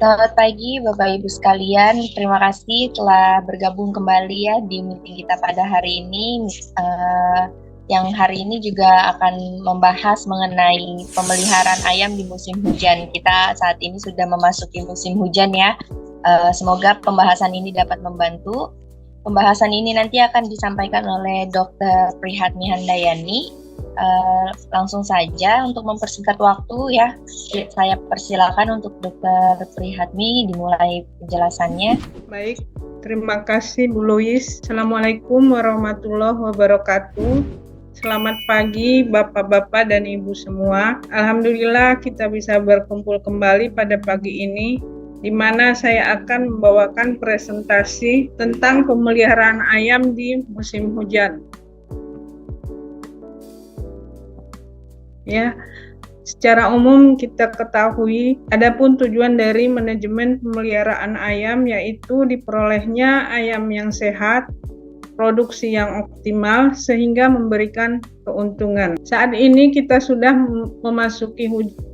Selamat pagi Bapak Ibu sekalian, terima kasih telah bergabung kembali ya di meeting kita pada hari ini. Yang hari ini juga akan membahas mengenai pemeliharaan ayam di musim hujan. Kita saat ini sudah memasuki musim hujan ya. Semoga pembahasan ini dapat membantu. Pembahasan ini nanti akan disampaikan oleh Dr. Prihatmi Handayani. Langsung saja untuk mempersingkat waktu ya, saya persilakan untuk Dr. Prihatmi dimulai penjelasannya. Baik, terima kasih Bu Lois. Assalamualaikum warahmatullahi wabarakatuh. Selamat pagi Bapak-Bapak dan Ibu semua. Alhamdulillah kita bisa berkumpul kembali pada pagi ini, di mana saya akan membawakan presentasi tentang pemeliharaan ayam di musim hujan. Ya, secara umum kita ketahui, adapun tujuan dari manajemen pemeliharaan ayam yaitu diperolehnya ayam yang sehat, produksi yang optimal sehingga memberikan keuntungan. Saat ini kita sudah memasuki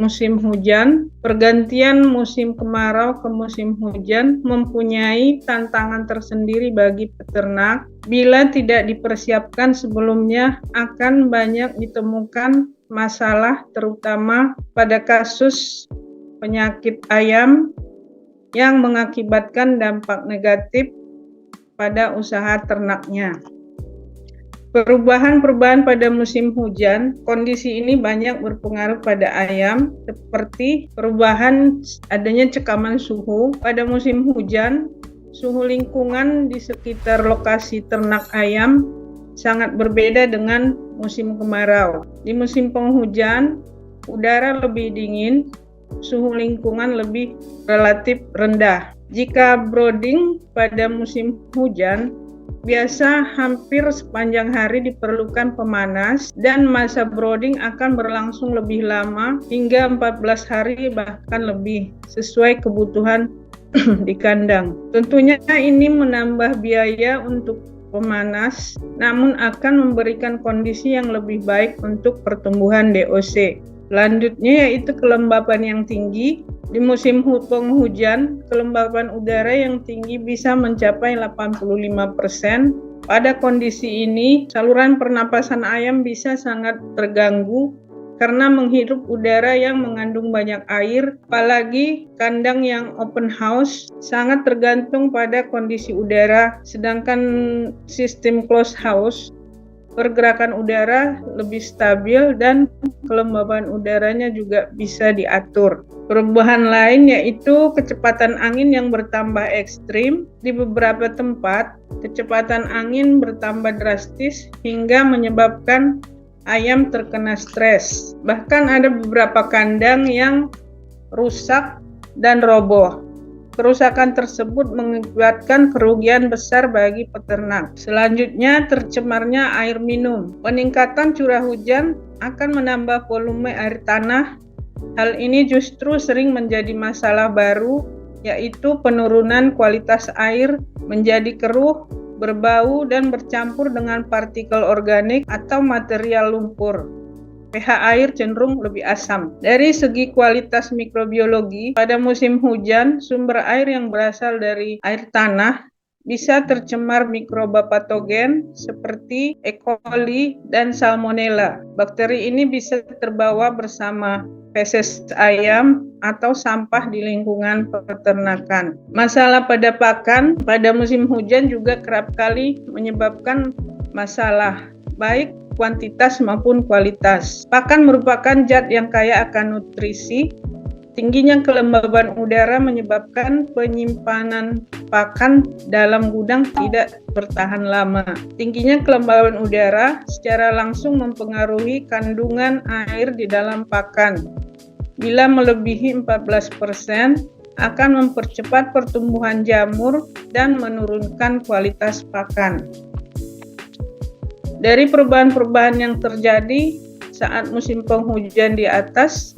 musim hujan. Pergantian musim kemarau ke musim hujan mempunyai tantangan tersendiri bagi peternak. Bila tidak dipersiapkan sebelumnya, akan banyak ditemukan masalah terutama pada kasus penyakit ayam yang mengakibatkan dampak negatif pada usaha ternaknya. Perubahan-perubahan pada musim hujan, kondisi ini banyak berpengaruh pada ayam, seperti perubahan adanya cekaman suhu. Pada musim hujan, suhu lingkungan di sekitar lokasi ternak ayam sangat berbeda dengan musim kemarau. Di musim penghujan, udara lebih dingin, suhu lingkungan lebih relatif rendah. Jika brooding pada musim hujan, biasa hampir sepanjang hari diperlukan pemanas dan masa brooding akan berlangsung lebih lama hingga 14 hari bahkan lebih sesuai kebutuhan di kandang. Tentunya ini menambah biaya untuk pemanas, namun akan memberikan kondisi yang lebih baik untuk pertumbuhan DOC. Selanjutnya yaitu kelembapan yang tinggi. Di musim penghujan, kelembapan udara yang tinggi bisa mencapai 85%. Pada kondisi ini, saluran pernapasan ayam bisa sangat terganggu karena menghirup udara yang mengandung banyak air, apalagi kandang yang open house sangat tergantung pada kondisi udara, sedangkan sistem closed house pergerakan udara lebih stabil dan kelembaban udaranya juga bisa diatur. Perubahan lain yaitu kecepatan angin yang bertambah ekstrim. Di beberapa tempat, kecepatan angin bertambah drastis hingga menyebabkan ayam terkena stres. Bahkan ada beberapa kandang yang rusak dan roboh. Kerusakan tersebut mengakibatkan kerugian besar bagi peternak. Selanjutnya, tercemarnya air minum. Peningkatan curah hujan akan menambah volume air tanah. Hal ini justru sering menjadi masalah baru, yaitu penurunan kualitas air menjadi keruh, berbau, dan bercampur dengan partikel organik atau material lumpur. pH air cenderung lebih asam. Dari segi kualitas mikrobiologi, pada musim hujan, sumber air yang berasal dari air tanah bisa tercemar mikroba patogen seperti E. coli dan Salmonella. Bakteri ini bisa terbawa bersama feses ayam atau sampah di lingkungan peternakan. Masalah pada pakan pada musim hujan juga kerap kali menyebabkan masalah, baik kuantitas maupun kualitas. Pakan merupakan zat yang kaya akan nutrisi. Tingginya kelembaban udara menyebabkan penyimpanan pakan dalam gudang tidak bertahan lama. Tingginya kelembaban udara secara langsung mempengaruhi kandungan air di dalam pakan. Bila melebihi 14%, akan mempercepat pertumbuhan jamur dan menurunkan kualitas pakan. Dari perubahan-perubahan yang terjadi saat musim penghujan di atas,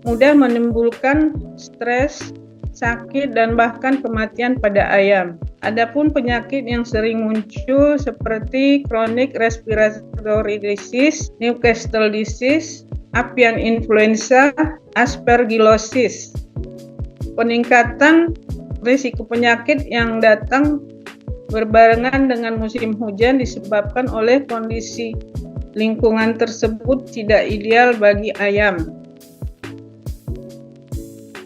mudah menimbulkan stres, sakit, dan bahkan kematian pada ayam. Adapun penyakit yang sering muncul seperti chronic respiratory disease, Newcastle disease, avian influenza, aspergillosis. peningkatan risiko penyakit yang datang berbarengan dengan musim hujan disebabkan oleh kondisi lingkungan tersebut tidak ideal bagi ayam.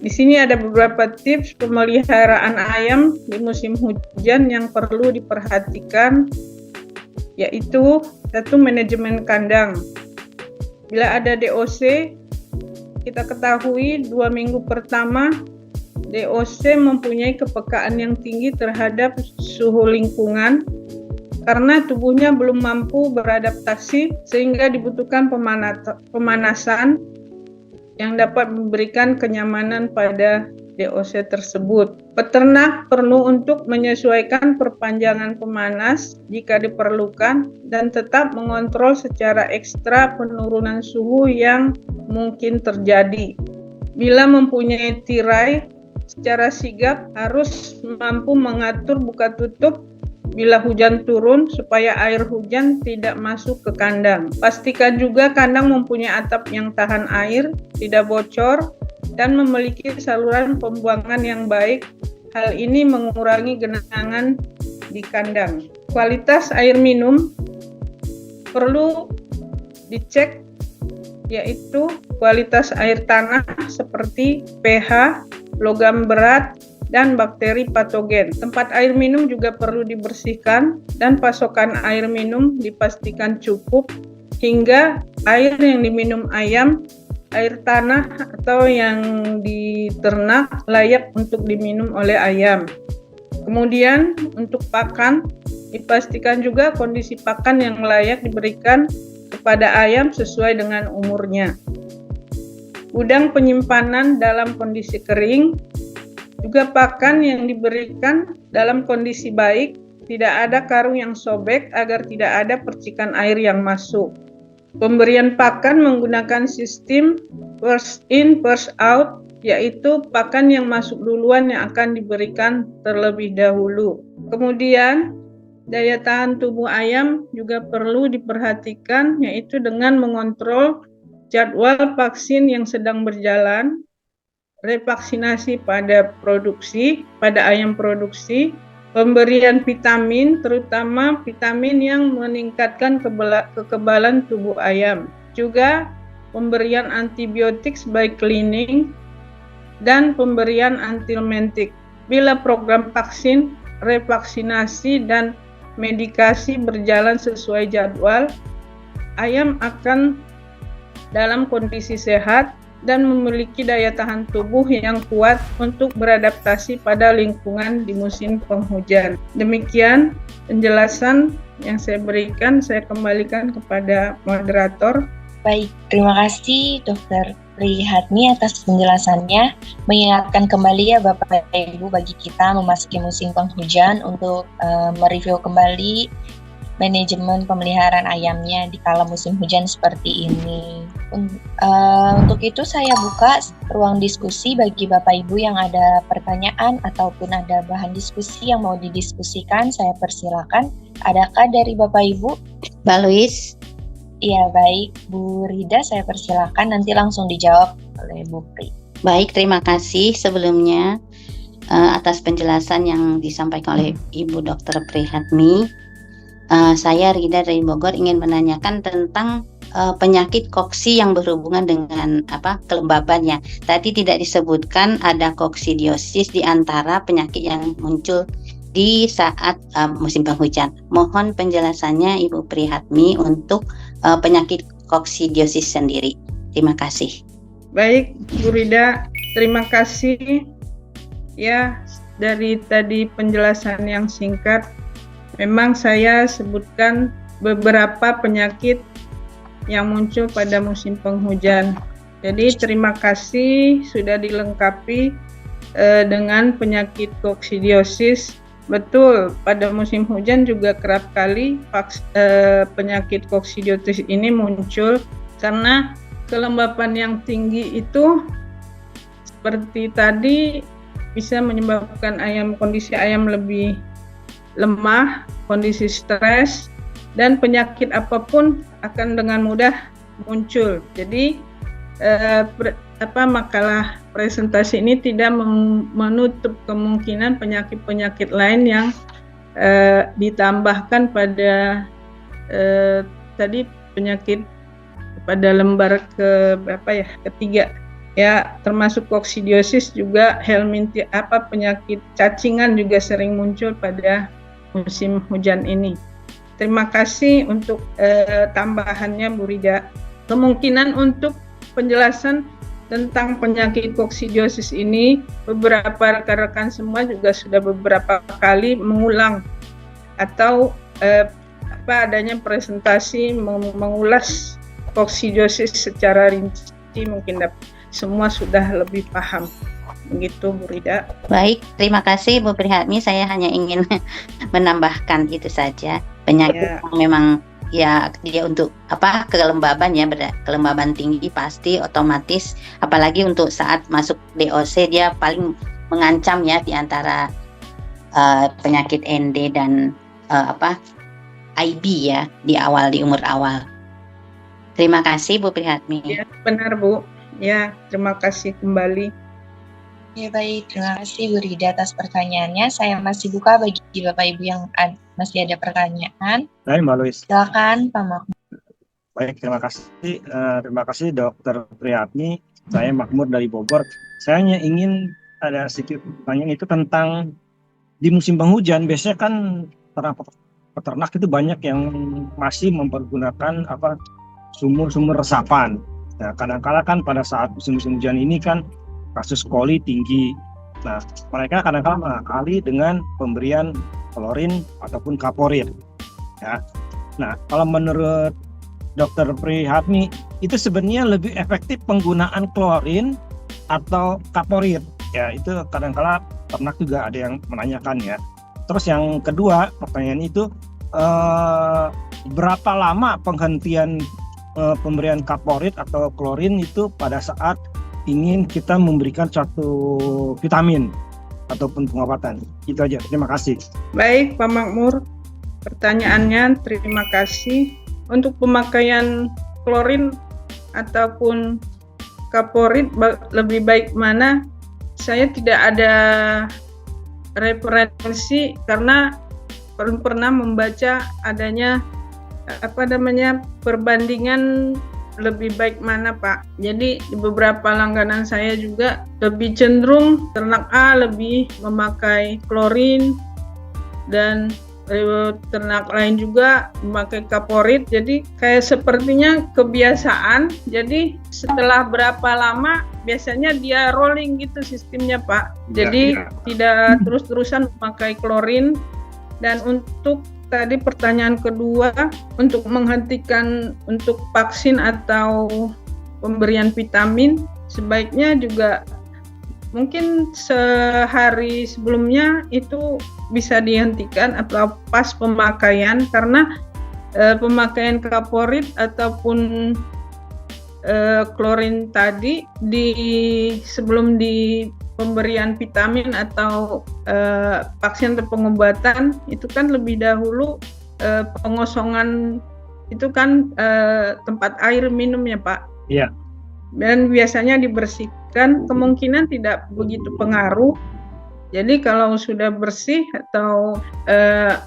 Di sini ada beberapa tips pemeliharaan ayam di musim hujan yang perlu diperhatikan, yaitu 1. Manajemen kandang. Bila ada DOC, kita ketahui 2 minggu pertama DOC mempunyai kepekaan yang tinggi terhadap suhu lingkungan karena tubuhnya belum mampu beradaptasi sehingga dibutuhkan pemanasan yang dapat memberikan kenyamanan pada DOC tersebut. Peternak perlu untuk menyesuaikan perpanjangan pemanas jika diperlukan dan tetap mengontrol secara ekstra penurunan suhu yang mungkin terjadi. Bila mempunyai tirai, secara sigap harus mampu mengatur buka tutup bila hujan turun supaya air hujan tidak masuk ke kandang. Pastikan juga kandang mempunyai atap yang tahan air, tidak bocor, dan memiliki saluran pembuangan yang baik. Hal ini mengurangi genangan di kandang. Kualitas air minum perlu dicek, yaitu kualitas air tanah seperti pH, logam berat, dan bakteri patogen. Tempat air minum juga perlu dibersihkan dan pasokan air minum dipastikan cukup hingga air yang diminum ayam, air tanah atau yang diternak layak untuk diminum oleh ayam. Kemudian untuk pakan, dipastikan juga kondisi pakan yang layak diberikan kepada ayam sesuai dengan umurnya. Gudang penyimpanan dalam kondisi kering, juga pakan yang diberikan dalam kondisi baik, tidak ada karung yang sobek agar tidak ada percikan air yang masuk. Pemberian pakan menggunakan sistem first in, first out, yaitu pakan yang masuk duluan yang akan diberikan terlebih dahulu. Kemudian, daya tahan tubuh ayam juga perlu diperhatikan, yaitu dengan mengontrol jadwal vaksin yang sedang berjalan, revaksinasi pada ayam produksi, pemberian vitamin, terutama vitamin yang meningkatkan kekebalan tubuh ayam, juga pemberian antibiotik sebagai cleaning, dan pemberian antihelmintik. Bila program vaksin, revaksinasi, dan medikasi berjalan sesuai jadwal, ayam akan dalam kondisi sehat dan memiliki daya tahan tubuh yang kuat untuk beradaptasi pada lingkungan di musim penghujan. Demikian penjelasan yang saya berikan, saya kembalikan kepada moderator. Baik, terima kasih Dr. Prihatmi atas penjelasannya. Mengingatkan kembali ya Bapak Ibu bagi kita memasuki musim penghujan untuk mereview kembali manajemen pemeliharaan ayamnya di kala musim hujan seperti ini. Untuk itu saya buka ruang diskusi bagi Bapak Ibu yang ada pertanyaan ataupun ada bahan diskusi yang mau didiskusikan, saya persilakan. Adakah dari Bapak Ibu? Mbak Louis? Iya, baik. Bu Rida, saya persilakan, nanti langsung dijawab oleh Bu Pri. Baik, terima kasih sebelumnya atas penjelasan yang disampaikan oleh Ibu Dr. Prihatmi. Saya Rida dari Bogor ingin menanyakan tentang penyakit koksi yang berhubungan dengan kelembabannya. Tadi tidak disebutkan ada koksidiosis di antara penyakit yang muncul di saat musim penghujan. Mohon penjelasannya Ibu Prihatmi untuk penyakit koksidiosis sendiri. Terima kasih. Baik, Bu Rida, terima kasih ya dari tadi penjelasan yang singkat. Memang saya sebutkan beberapa penyakit yang muncul pada musim penghujan. Jadi terima kasih sudah dilengkapi dengan penyakit koksidiosis. Betul, pada musim hujan juga kerap kali penyakit koksidiosis ini muncul karena kelembapan yang tinggi itu seperti tadi bisa menyebabkan kondisi ayam lebih lemah, kondisi stres, dan penyakit apapun akan dengan mudah muncul. Jadi makalah presentasi ini tidak menutup kemungkinan penyakit-penyakit lain yang ditambahkan pada tadi penyakit pada lembar ketiga ya, termasuk koksidiosis juga, penyakit cacingan juga sering muncul pada musim hujan ini. Terima kasih untuk tambahannya Bu Rida. Kemungkinan untuk penjelasan tentang penyakit koksidiosis ini, beberapa rekan-rekan semua juga sudah beberapa kali mengulang atau adanya presentasi mengulas koksidiosis secara rinci, mungkin semua sudah lebih paham. Begitu Bu Rida. Baik, terima kasih Bu Prihatmi. Saya hanya ingin menambahkan itu saja. Penyakit yang memang ya dia untuk kelembaban ya, kelembaban tinggi pasti otomatis, apalagi untuk saat masuk DOC dia paling mengancam ya di antara penyakit ND dan IB ya di umur awal. Terima kasih Bu Prihatmi. Ya, benar Bu. Ya, terima kasih kembali. Ya baik, terima kasih Bu Rida atas pertanyaannya. Saya masih buka bagi Bapak Ibu yang masih ada pertanyaan. Baik, Mbak Louis. Silakan Pak Makmur. Baik, terima kasih Dr. Prihatmi. Saya Makmur dari Bogor. Saya hanya ingin ada sedikit pertanyaan itu tentang di musim penghujan. Biasanya kan peternak itu banyak yang masih mempergunakan sumur-sumur resapan. Nah, kadang-kala kan pada saat musim-musim hujan ini kan kasus coli tinggi. Nah, mereka kadang-kala mengakali dengan pemberian klorin ataupun kaporit. Ya. Nah, kalau menurut Dr. Prihatmi, itu sebenarnya lebih efektif penggunaan klorin atau kaporit. Ya, itu kadang-kala ternak juga ada yang menanyakan ya. Terus yang kedua, pertanyaan itu berapa lama penghentian pemberian kaporit atau klorin itu pada saat ingin kita memberikan suatu vitamin ataupun pengobatan. Itu aja, terima kasih. Baik Pak Makmur, pertanyaannya terima kasih. Untuk pemakaian klorin ataupun kaporit lebih baik mana? Saya tidak ada referensi karena pernah membaca adanya perbandingan lebih baik mana Pak. Jadi di beberapa langganan saya juga lebih cenderung ternak A lebih memakai klorin dan ternak lain juga memakai kaporit. Jadi kayak sepertinya kebiasaan. Jadi setelah berapa lama biasanya dia rolling gitu sistemnya Pak. Jadi tidak terus-terusan memakai klorin. Dan untuk tadi pertanyaan kedua, untuk menghentikan untuk vaksin atau pemberian vitamin, sebaiknya juga mungkin sehari sebelumnya itu bisa dihentikan atau pas pemakaian, karena pemakaian kaporit ataupun klorin tadi sebelum di pemberian vitamin atau vaksin atau pengobatan itu kan lebih dahulu pengosongan itu kan tempat air minum ya Pak. Iya. Dan biasanya dibersihkan, kemungkinan tidak begitu pengaruh. Jadi kalau sudah bersih atau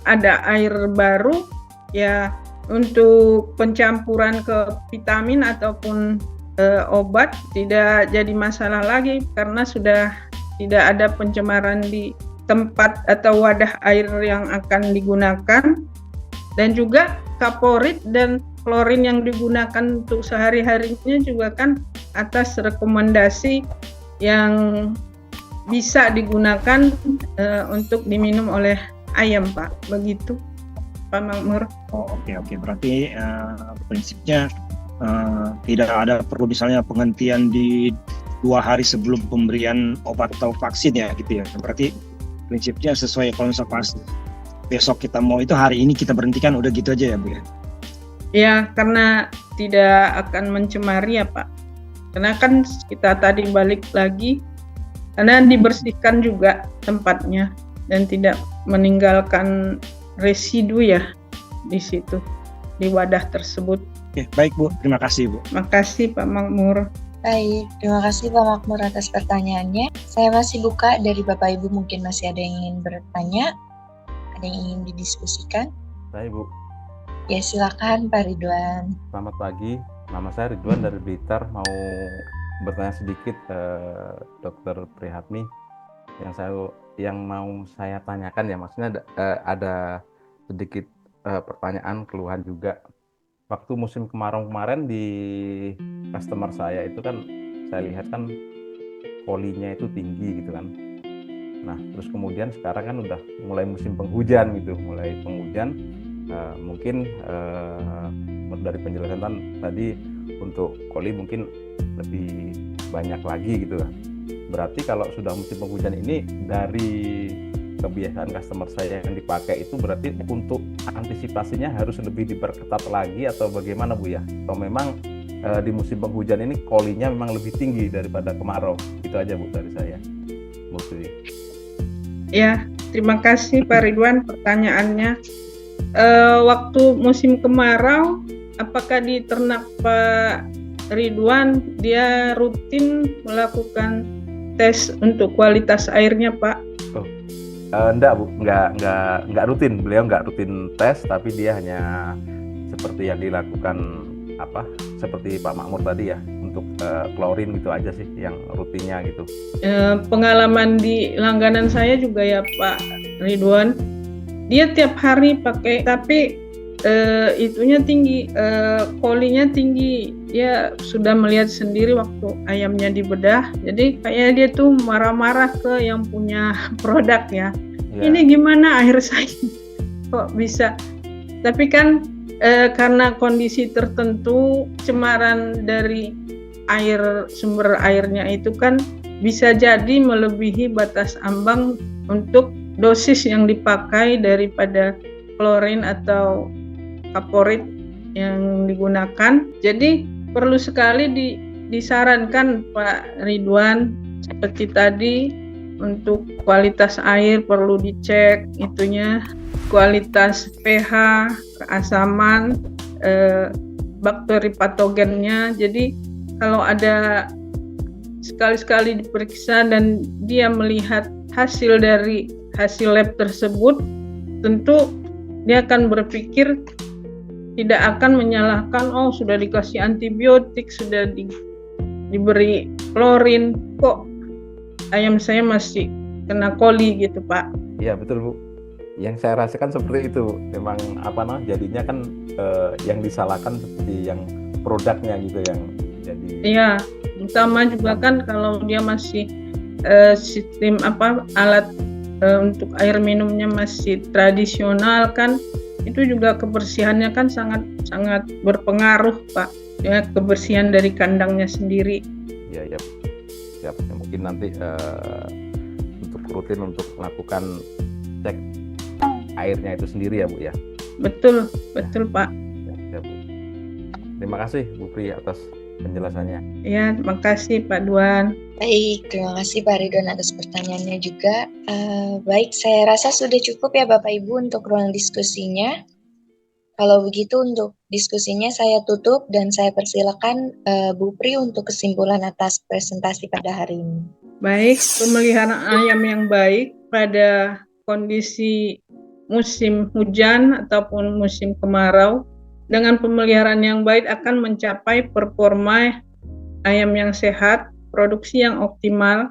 ada air baru ya untuk pencampuran ke vitamin ataupun obat tidak jadi masalah lagi karena sudah tidak ada pencemaran di tempat atau wadah air yang akan digunakan. Dan juga kaporit dan klorin yang digunakan untuk sehari-harinya juga kan atas rekomendasi yang bisa digunakan untuk diminum oleh ayam Pak. Begitu Pak Makmur. Oke. Berarti prinsipnya tidak ada perlu misalnya penghentian di 2 hari sebelum pemberian obat atau vaksin ya gitu ya. Berarti prinsipnya sesuai kalau misalnya pas besok kita mau itu hari ini kita berhentikan udah gitu aja ya Bu ya. Ya, karena tidak akan mencemari ya Pak. Karena kan kita tadi balik lagi karena dibersihkan juga tempatnya dan tidak meninggalkan residu ya di situ di wadah tersebut. Oke, baik Bu, terima kasih Bu. Makasih Pak Makmur. Baik, terima kasih Pak Makmur atas pertanyaannya. Saya masih buka dari Bapak Ibu, mungkin masih ada yang ingin bertanya, ada yang ingin didiskusikan. Saya Bu. Ya silakan Pak Ridwan. Selamat pagi, nama saya Ridwan dari Blitar. Mau bertanya sedikit Dr. Prihatmi. Yang mau saya tanyakan ya, maksudnya ada sedikit pertanyaan, keluhan juga. Waktu musim kemarau kemarin di customer saya itu kan saya lihat kan kolinya itu tinggi gitu kan. Nah terus kemudian sekarang kan udah mulai musim penghujan gitu, mungkin dari penjelasan tadi untuk koli mungkin lebih banyak lagi gitu kan. Berarti kalau sudah musim penghujan ini, dari kebiasaan customer saya yang dipakai itu berarti untuk antisipasinya harus lebih diperketat lagi atau bagaimana Bu ya? Atau memang di musim penghujan ini kolinya memang lebih tinggi daripada kemarau? Itu aja Bu dari saya, Bu Sri. Ya, terima kasih Pak Ridwan pertanyaannya. Waktu musim kemarau, apakah di ternak Pak Ridwan dia rutin melakukan tes untuk kualitas airnya, Pak? Enggak Bu, enggak rutin. Beliau enggak rutin tes, tapi dia hanya seperti yang dilakukan seperti Pak Makmur tadi ya, untuk klorin gitu aja sih yang rutinnya gitu. Pengalaman di langganan saya juga ya Pak Ridwan, dia tiap hari pakai, tapi itunya tinggi, kolinya tinggi. Dia sudah melihat sendiri waktu ayamnya dibedah, jadi kayaknya dia tuh marah-marah ke yang punya produk ya. Ini gimana air saya kok bisa, tapi kan karena kondisi tertentu cemaran dari sumber airnya itu kan bisa jadi melebihi batas ambang untuk dosis yang dipakai daripada klorin atau kaporit yang digunakan. Jadi perlu sekali disarankan Pak Ridwan seperti tadi, untuk kualitas air perlu dicek itunya, kualitas pH, keasaman, bakteri patogennya. Jadi kalau ada sekali-sekali diperiksa dan dia melihat hasil dari hasil lab tersebut, tentu dia akan berpikir, tidak akan menyalahkan, oh sudah dikasih antibiotik, sudah diberi klorin, kok ayam saya masih kena koli gitu Pak. Iya betul Bu, yang saya rasakan seperti itu. Memang jadinya kan yang disalahkan seperti yang produknya gitu yang jadi. Iya, utama juga kan kalau dia masih sistem alat untuk air minumnya masih tradisional kan, itu juga kebersihannya kan sangat berpengaruh Pak, ya, kebersihan dari kandangnya sendiri. Iya. Ya, mungkin nanti untuk rutin untuk melakukan cek airnya itu sendiri ya Bu ya. Betul Pak. Ya, Bu. Terima kasih Bu Pri atas penjelasannya. Ya, terima kasih Pak Duan. Baik, terima kasih Pak Ridwan atas pertanyaannya juga. Baik, saya rasa sudah cukup ya Bapak Ibu untuk ruang diskusinya. Kalau begitu untuk diskusinya saya tutup dan saya persilakan Bu Pri untuk kesimpulan atas presentasi pada hari ini. Baik, pemeliharaan ayam yang baik pada kondisi musim hujan ataupun musim kemarau, dengan pemeliharaan yang baik akan mencapai performa ayam yang sehat, produksi yang optimal,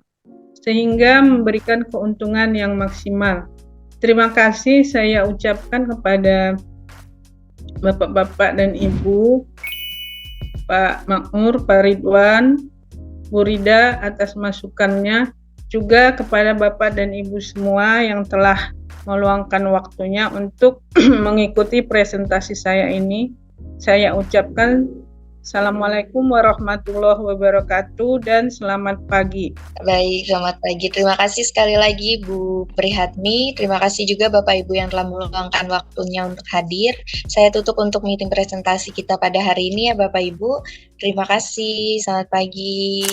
sehingga memberikan keuntungan yang maksimal. Terima kasih saya ucapkan kepada Bapak-bapak dan Ibu, Pak Makmur, Pak Ridwan, Bu Rida atas masukannya, juga kepada Bapak dan Ibu semua yang telah meluangkan waktunya untuk mengikuti presentasi saya ini. Saya ucapkan Assalamualaikum warahmatullahi wabarakatuh dan selamat pagi. Baik, selamat pagi. Terima kasih sekali lagi Bu Prihatmi. Terima kasih juga Bapak Ibu yang telah meluangkan waktunya untuk hadir. Saya tutup untuk meeting presentasi kita pada hari ini ya Bapak Ibu. Terima kasih, selamat pagi.